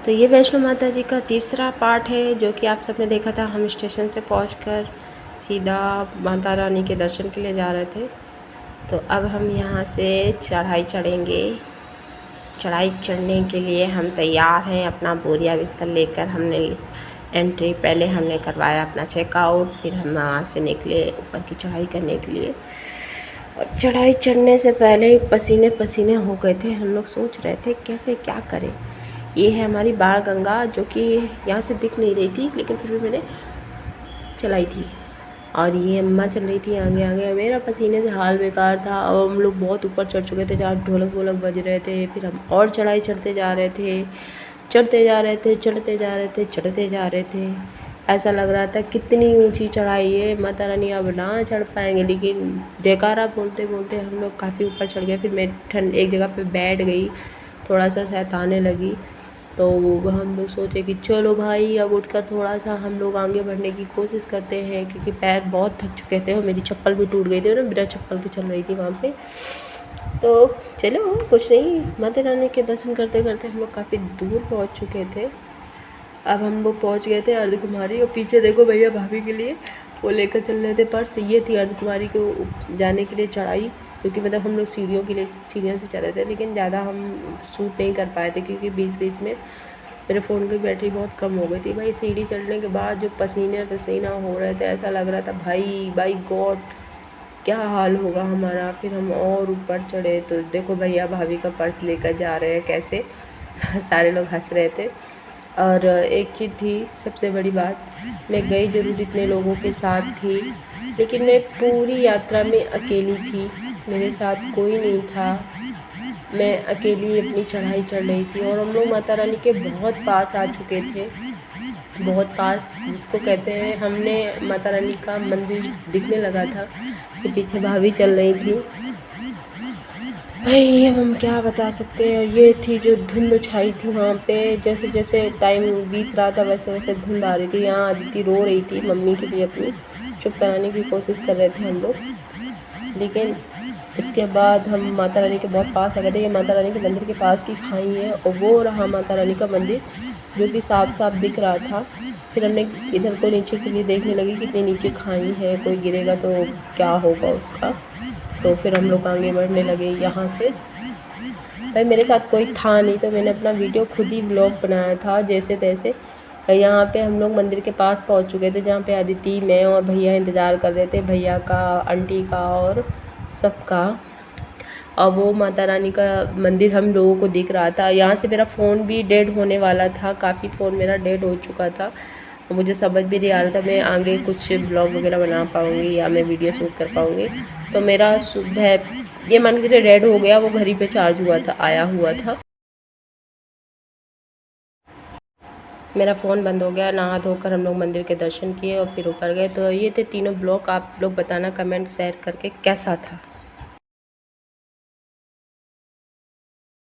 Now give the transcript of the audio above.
तो ये वैष्णो माता जी का तीसरा पार्ट है, जो कि आप सबने देखा था। हम स्टेशन से पहुंचकर सीधा माता रानी के दर्शन के लिए जा रहे थे। तो अब हम यहाँ से चढ़ाई चढ़ेंगे। चढ़ाई चढ़ने के लिए हम तैयार हैं। अपना बोरिया बिस्तर लेकर हमने एंट्री, पहले हमने करवाया अपना चेकआउट, फिर हम वहाँ से निकले ऊपर की चढ़ाई करने के लिए। और चढ़ाई चढ़ने से पहले ही पसीने पसीने हो गए थे। हम लोग सोच रहे थे कैसे क्या करें। ये है हमारी बाण गंगा, जो कि यहाँ से दिख नहीं रही थी, लेकिन फिर भी मैंने चलाई थी। और ये अम्मा चल रही थी आगे आगे। मेरा पसीने से हाल बेकार था और हम लोग बहुत ऊपर चढ़ चुके थे, जहाँ ढोलक वोलक बज रहे थे। फिर हम और चढ़ाई चढ़ते जा रहे थे, चढ़ते जा रहे थे, चढ़ते जा रहे थे, चढ़ते जा रहे थे। ऐसा लग रहा था कितनी ऊंची चढ़ाई है, माता रानी अब ना चढ़ पाएंगे। लेकिन जयकारा बोलते बोलते हम लोग काफ़ी ऊपर चढ़ गए। फिर मैं एक जगह पे बैठ गई, थोड़ा सा सैताने लगी। तो हम लोग सोचे कि चलो भाई अब उठकर थोड़ा सा हम लोग आगे बढ़ने की कोशिश करते हैं, क्योंकि पैर बहुत थक चुके थे और मेरी चप्पल भी टूट गई थी ना, बिना चप्पल के चल रही थी वहाँ पे। तो चलो कुछ नहीं, माता रानी के दर्शन करते करते हम लोग काफ़ी दूर पहुँच चुके थे। अब हम लोग पहुँच गए थे अर्धकुमारी, और पीछे देखो भैया भाभी के लिए वो लेकर चल रहे थे पर्स। ये थी अर्धकुमारी को जाने के लिए चढ़ाई, क्योंकि मतलब हम लोग सीढ़ियों के लिए सीढ़ियों से चढ़े थे, लेकिन ज़्यादा हम शूट नहीं कर पाए थे, क्योंकि बीच बीच में मेरे फ़ोन की बैटरी बहुत कम हो गई थी। भाई सीढ़ी चढ़ने के बाद जो पसीने पसीना हो रहे थे, ऐसा लग रहा था भाई बाई गॉड क्या हाल होगा हमारा। फिर हम और ऊपर चढ़े तो देखो भैया भाभी का पर्स लेकर जा रहे हैं कैसे। सारे लोग हंस रहे थे। और एक चीज़ थी सबसे बड़ी बात, मैं गई ज़रूर इतने लोगों के साथ थी, लेकिन मैं पूरी यात्रा में अकेली थी। मेरे साथ कोई नहीं था, मैं अकेली अपनी चढ़ाई चढ़ रही थी। और हम लोग माता रानी के बहुत पास आ चुके थे, बहुत पास जिसको कहते हैं। हमने माता रानी का मंदिर दिखने लगा था, तो पीछे भाभी चल रही थी। भाई अब हम क्या बता सकते हैं। ये थी जो धुंध छाई थी वहाँ पे, जैसे जैसे टाइम बीत रहा था वैसे वैसे धुंध आ रही थी। यहाँ अदिति रो रही थी मम्मी के लिए, अपनी चुप कराने की कोशिश कर रहे थे हम लोग। लेकिन इसके बाद हम माता रानी के बहुत पास आ गए थे। ये माता रानी के मंदिर के पास की खाई है, और वो रहा माता रानी का मंदिर, जो कि साफ साफ दिख रहा था। फिर हमने इधर को नीचे के लिए देखने लगी, कितनी नीचे खाई है, कोई गिरेगा तो क्या होगा उसका। तो फिर हम लोग आगे बढ़ने लगे यहाँ से। भाई मेरे साथ कोई था नहीं, तो मैंने अपना वीडियो खुद ही ब्लॉग बनाया था जैसे तैसे। यहाँ पे हम लोग मंदिर के पास पहुँच चुके थे, जहाँ पे अदिति, मैं और भैया इंतज़ार कर रहे थे, भैया का, आंटी का और सबका। और वो माता रानी का मंदिर हम लोगों को दिख रहा था। यहाँ से मेरा फ़ोन भी डेड होने वाला था, काफ़ी फ़ोन मेरा डेड हो चुका था। मुझे समझ भी नहीं आ रहा था मैं आगे कुछ ब्लॉग वगैरह बना पाऊँगी या मैं वीडियो शूट कर पाऊँगी। तो मेरा सुबह ये मान के डेड हो गया, वो घर ही पे चार्ज हुआ था, आया हुआ था। मेरा फ़ोन बंद हो गया। नहा धोकर हम लोग मंदिर के दर्शन किए और फिर ऊपर गए। तो ये थे तीनों ब्लॉग। आप लोग बताना कमेंट शेयर करके कैसा था।